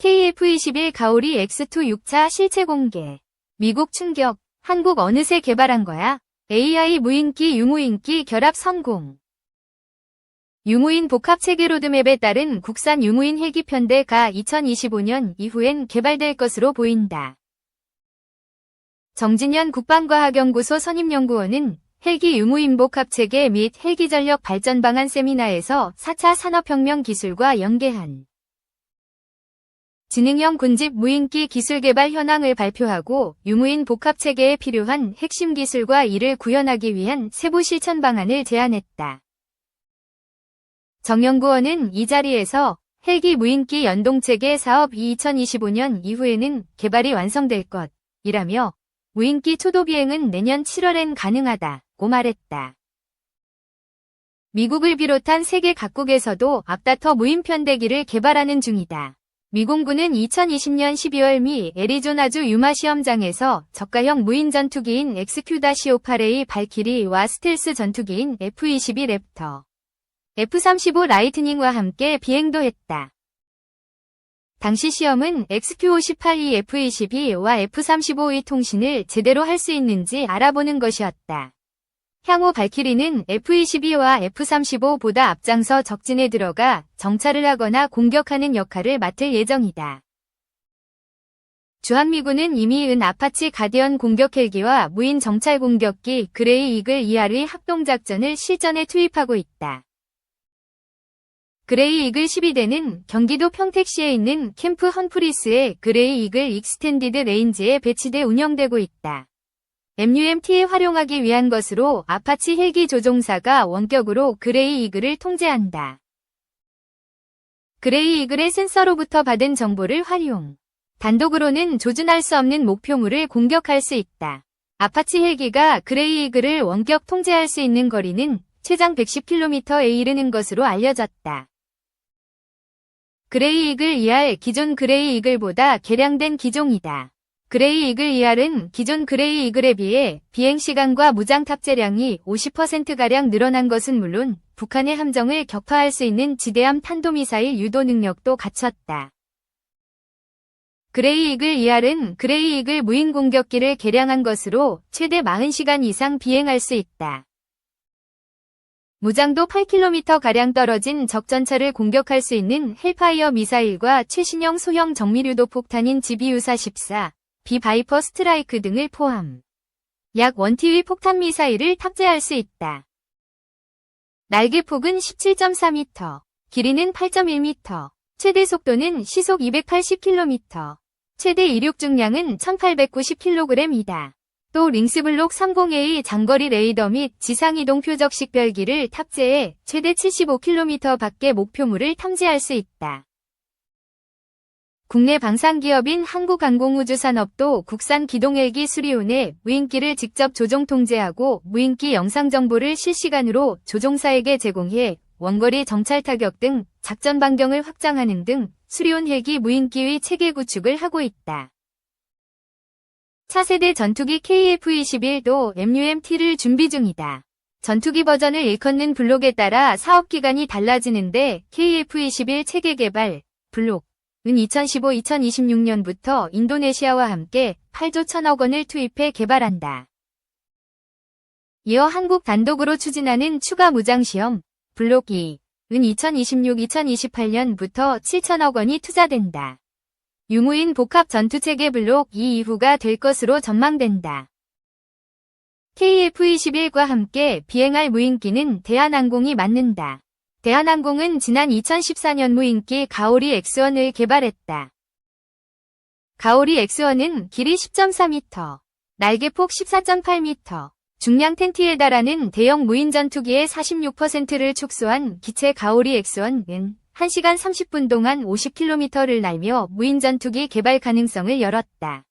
KF-21 가오리 X2 6차 실체 공개. 미국 충격. 한국 어느새 개발한 거야? AI 무인기 유무인기 결합 성공. 유무인 복합 체계 로드맵에 따른 국산 유무인 헬기 편대가 2025년 이후엔 개발될 것으로 보인다. 정진현 국방과학연구소 선임연구원은 헬기 유무인 복합 체계 및 헬기 전력 발전 방안 세미나에서 4차 산업혁명 기술과 연계한 지능형 군집 무인기 기술 개발 현황을 발표하고 유무인 복합 체계에 필요한 핵심 기술과 이를 구현하기 위한 세부 실천 방안을 제안했다. 정 연구원은 이 자리에서 헬기 무인기 연동체계 사업이 2025년 이후에는 개발이 완성될 것이라며 무인기 초도 비행은 내년 7월엔 가능하다고 말했다. 미국을 비롯한 세계 각국에서도 앞다퉈 무인 편대기를 개발하는 중이다. 미 공군은 2020년 12월 미 애리조나주 유마 시험장에서 저가형 무인 전투기인 XQ-58A 발키리와 스텔스 전투기인 F-22 랩터, F-35 라이트닝과 함께 비행도 했다. 당시 시험은 XQ-58E F-22와 F-35의 통신을 제대로 할 수 있는지 알아보는 것이었다. 향후 발키리는 F-22와 F-35보다 앞장서 적진에 들어가 정찰을 하거나 공격하는 역할을 맡을 예정이다. 주한미군은 이미 은 아파치 가디언 공격 헬기와 무인 정찰 공격기 그레이 이글 ER의 합동작전을 실전에 투입하고 있다. 그레이 이글 12대는 경기도 평택시에 있는 캠프 험프리스의 그레이 이글 익스텐디드 레인지에 배치돼 운영되고 있다. MUMT에 활용하기 위한 것으로 아파치 헬기 조종사가 원격으로 그레이 이글을 통제한다. 그레이 이글의 센서로부터 받은 정보를 활용. 단독으로는 조준할 수 없는 목표물을 공격할 수 있다. 아파치 헬기가 그레이 이글을 원격 통제할 수 있는 거리는 최장 110km에 이르는 것으로 알려졌다. 그레이 이글 ER 기존 그레이 이글보다 개량된 기종이다. 그레이 이글 ER은 기존 그레이 이글에 비해 비행시간과 무장 탑재량이 50%가량 늘어난 것은 물론 북한의 함정을 격파할 수 있는 지대함 탄도미사일 유도 능력도 갖췄다. 그레이 이글 ER은 그레이 이글 무인 공격기를 개량한 것으로 최대 40시간 이상 비행할 수 있다. 무장도 8km가량 떨어진 적전차를 공격할 수 있는 헬파이어 미사일과 최신형 소형 정밀유도 폭탄인 GBU-414, 비바이퍼 스트라이크 등을 포함. 약 1T의 폭탄 미사일을 탑재할 수 있다. 날개폭은 17.4m, 길이는 8.1m, 최대 속도는 시속 280km, 최대 이륙 중량은 1890kg이다. 또 링스블록 30A의 장거리 레이더 및 지상이동 표적 식별기를 탑재해 최대 75km 밖의 목표물을 탐지할 수 있다. 국내 방산기업인 한국항공우주산업도 국산 기동헬기 수리온에 무인기를 직접 조종 통제하고 무인기 영상 정보를 실시간으로 조종사에게 제공해 원거리 정찰 타격 등 작전 반경을 확장하는 등 수리온 헬기 무인기의 체계 구축을 하고 있다. 차세대 전투기 KF-21도 MUMT를 준비 중이다. 전투기 버전을 일컫는 블록에 따라 사업기간이 달라지는데 KF-21 체계 개발, 블록, 은 2015-2026년부터 인도네시아와 함께 8조 1천억 원을 투입해 개발한다. 이어 한국 단독으로 추진하는 추가 무장시험, 블록 2, 은 2026-2028년부터 7천억 원이 투자된다. 유무인 복합 전투체계 블록 2 이후가 될 것으로 전망된다. KF-21과 함께 비행할 무인기는 대한항공이 맡는다. 대한항공은 지난 2014년 무인기 가오리 X1을 개발했다. 가오리 X1은 길이 10.4m, 날개폭 14.8m, 중량 텐티에 달하는 대형 무인 전투기의 46%를 축소한 기체 가오리 X1은 1시간 30분 동안 50km를 날며 무인 전투기 개발 가능성을 열었다.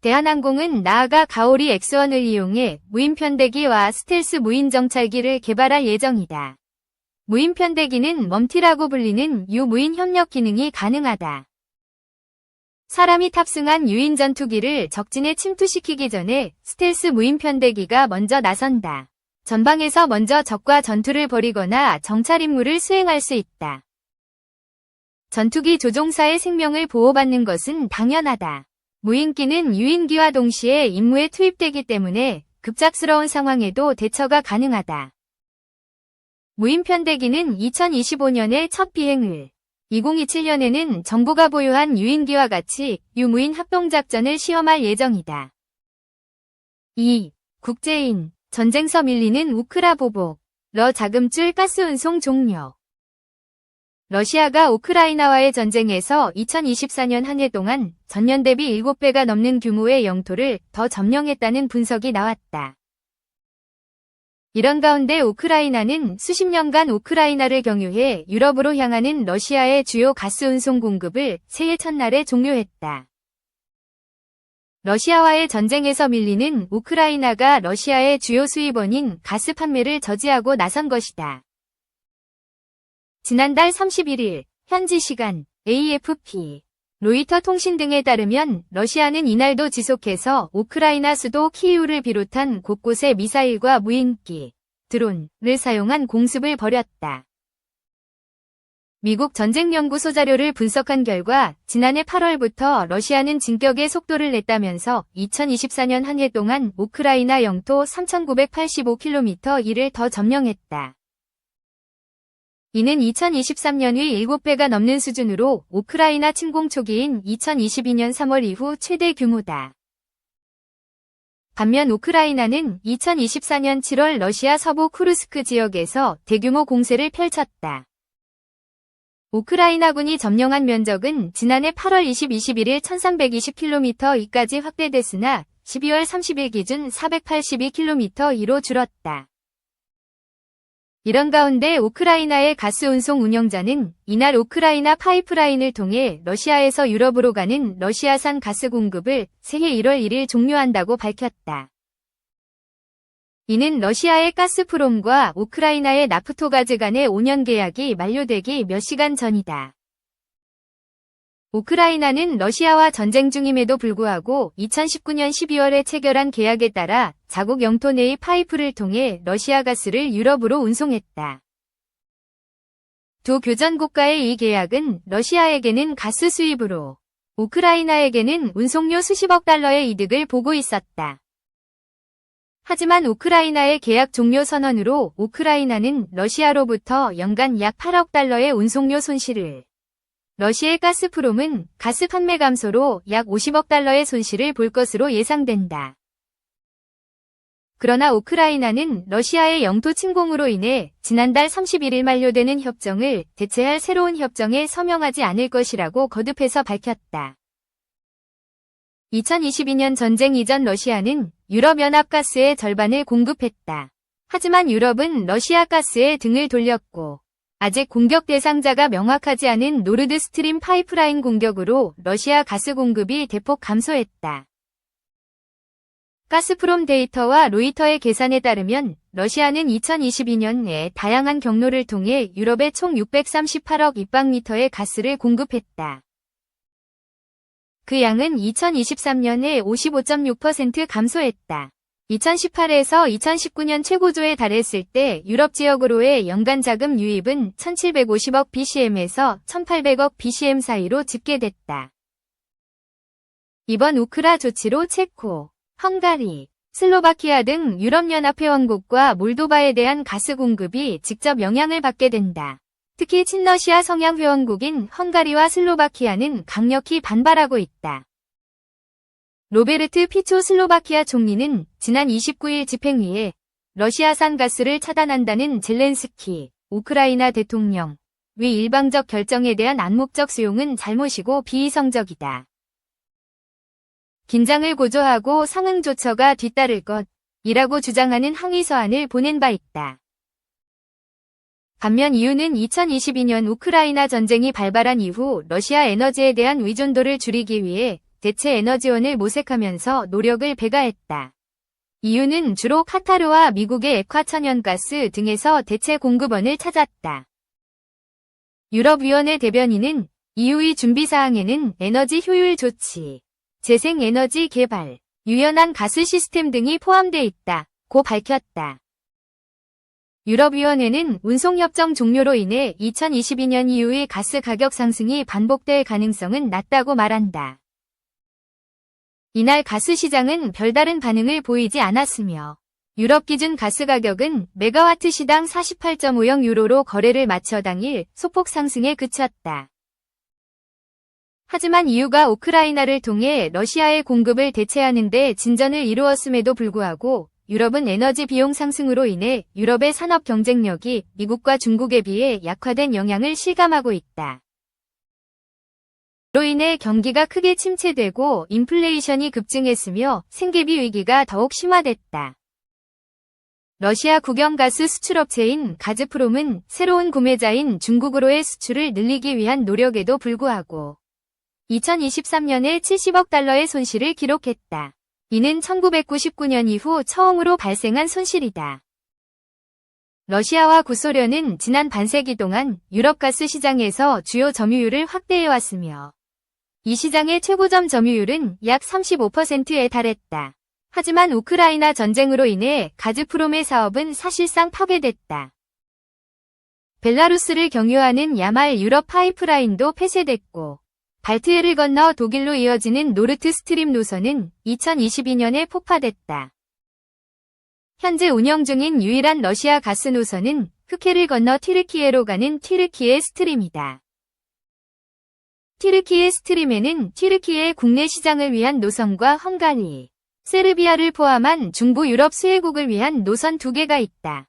대한항공은 나아가 가오리 X1을 이용해 무인 편대기와 스텔스 무인 정찰기를 개발할 예정이다. 무인 편대기는 멈티라고 불리는 유무인 협력 기능이 가능하다. 사람이 탑승한 유인 전투기를 적진에 침투시키기 전에 스텔스 무인 편대기가 먼저 나선다. 전방에서 먼저 적과 전투를 벌이거나 정찰 임무를 수행할 수 있다. 전투기 조종사의 생명을 보호받는 것은 당연하다. 무인기는 유인기와 동시에 임무에 투입되기 때문에 급작스러운 상황에도 대처가 가능하다. 무인편대기는 2025년에 첫 비행을, 2027년에는 정부가 보유한 유인기와 같이 유무인 합동작전을 시험할 예정이다. 2. 국제인, 전쟁서 밀리는 우크라 보복, 자금줄 가스 운송 종료. 러시아가 우크라이나와의 전쟁에서 2024년 한 해 동안 전년 대비 7배가 넘는 규모의 영토를 더 점령했다는 분석이 나왔다. 이런 가운데 우크라이나는 수십 년간 우크라이나를 경유해 유럽으로 향하는 러시아의 주요 가스 운송 공급을 새해 첫날에 종료했다. 러시아와의 전쟁에서 밀리는 우크라이나가 러시아의 주요 수입원인 가스 판매를 저지하고 나선 것이다. 지난달 31일 현지 시간 AFP, 로이터 통신 등에 따르면 러시아는 이날도 지속해서 우크라이나 수도 키이우를 비롯한 곳곳에 미사일과 무인기, 드론을 사용한 공습을 벌였다. 미국 전쟁연구소 자료를 분석한 결과 지난해 8월부터 러시아는 진격의 속도를 냈다면서 2024년 한 해 동안 우크라이나 영토 3,985km 이를 더 점령했다. 이는 2023년의 7배가 넘는 수준으로 우크라이나 침공 초기인 2022년 3월 이후 최대 규모다. 반면 우크라이나는 2024년 7월 러시아 서부 쿠르스크 지역에서 대규모 공세를 펼쳤다. 우크라이나군이 점령한 면적은 지난해 8월 21일 1320km/이까지 확대됐으나 12월 30일 기준 482km/이로 줄었다. 이런 가운데 우크라이나의 가스 운송 운영자는 이날 우크라이나 파이프라인을 통해 러시아에서 유럽으로 가는 러시아산 가스 공급을 새해 1월 1일 종료한다고 밝혔다. 이는 러시아의 가스프롬과 우크라이나의 나프토가즈 간의 5년 계약이 만료되기 몇 시간 전이다. 우크라이나는 러시아와 전쟁 중임에도 불구하고 2019년 12월에 체결한 계약에 따라 자국 영토 내의 파이프를 통해 러시아 가스를 유럽으로 운송했다. 두 교전 국가의 이 계약은 러시아에게는 가스 수입으로, 우크라이나에게는 운송료 수십억 달러의 이득을 보고 있었다. 하지만 우크라이나의 계약 종료 선언으로 우크라이나는 러시아로부터 연간 약 8억 달러의 운송료 손실을, 러시아의 가스프롬은 가스 판매 감소로 약 50억 달러의 손실을 볼 것으로 예상된다. 그러나 우크라이나는 러시아의 영토 침공으로 인해 지난달 31일 만료되는 협정을 대체할 새로운 협정에 서명하지 않을 것이라고 거듭해서 밝혔다. 2022년 전쟁 이전 러시아는 유럽연합 가스의 절반을 공급했다. 하지만 유럽은 러시아 가스에 등을 돌렸고, 아직 공격 대상자가 명확하지 않은 노르드 스트림 파이프라인 공격으로 러시아 가스 공급이 대폭 감소했다. 가스프롬 데이터와 로이터의 계산에 따르면 러시아는 2022년에 다양한 경로를 통해 유럽에 총 638억 입방미터의 가스를 공급했다. 그 양은 2023년에 55.6% 감소했다. 2018에서 2019년 최고조에 달했을 때 유럽 지역으로의 연간 자금 유입은 1750억 BCM에서 1800억 BCM 사이로 집계됐다. 이번 우크라 조치로 체코, 헝가리, 슬로바키아 등 유럽연합 회원국과 몰도바에 대한 가스 공급이 직접 영향을 받게 된다. 특히 친러시아 성향 회원국인 헝가리와 슬로바키아는 강력히 반발하고 있다. 로베르트 피초 슬로바키아 총리는 지난 29일 집행위에 러시아산 가스를 차단한다는 젤렌스키, 우크라이나 대통령, 위 일방적 결정에 대한 암묵적 수용은 잘못이고 비이성적이다. 긴장을 고조하고 상응 조처가 뒤따를 것이라고 주장하는 항의 서한을 보낸 바 있다. 반면 이유는 2022년 우크라이나 전쟁이 발발한 이후 러시아 에너지에 대한 의존도를 줄이기 위해 대체 에너지원을 모색하면서 노력을 배가했다. 이유는 주로 카타르와 미국의 액화천연가스 등에서 대체 공급원을 찾았다. 유럽위원회 대변인은 EU의 준비사항에는 에너지 효율 조치, 재생에너지 개발, 유연한 가스 시스템 등이 포함돼 있다고 밝혔다. 유럽위원회는 운송협정 종료로 인해 2022년 이후의 가스 가격 상승이 반복될 가능성은 낮다고 말한다. 이날 가스 시장은 별다른 반응을 보이지 않았으며 유럽 기준 가스 가격은 메가와트 시당 48.50유로로 거래를 마쳐 당일 소폭 상승에 그쳤다. 하지만 EU가 우크라이나를 통해 러시아의 공급을 대체하는 데 진전을 이루었음에도 불구하고 유럽은 에너지 비용 상승으로 인해 유럽의 산업 경쟁력이 미국과 중국에 비해 약화된 영향을 실감하고 있다. 이로 인해 경기가 크게 침체되고 인플레이션이 급증했으며 생계비 위기가 더욱 심화됐다. 러시아 국영가스 수출업체인 가즈프롬은 새로운 구매자인 중국으로의 수출을 늘리기 위한 노력에도 불구하고 2023년에 70억 달러의 손실을 기록했다. 이는 1999년 이후 처음으로 발생한 손실이다. 러시아와 구소련은 지난 반세기 동안 유럽 가스 시장에서 주요 점유율을 확대해왔으며 이 시장의 최고점 점유율은 약 35%에 달했다. 하지만 우크라이나 전쟁으로 인해 가즈프롬의 사업은 사실상 파괴됐다. 벨라루스를 경유하는 야말 유럽 파이프라인도 폐쇄됐고 발트해를 건너 독일로 이어지는 노르트 스트림 노선은 2022년에 폭파됐다. 현재 운영 중인 유일한 러시아 가스 노선은 흑해를 건너 튀르키예로 가는 튀르키예 스트림이다. 튀르키예 스트림에는 튀르키예 국내 시장을 위한 노선과 헝가리, 세르비아를 포함한 중부 유럽 수혜국을 위한 노선 2개가 있다.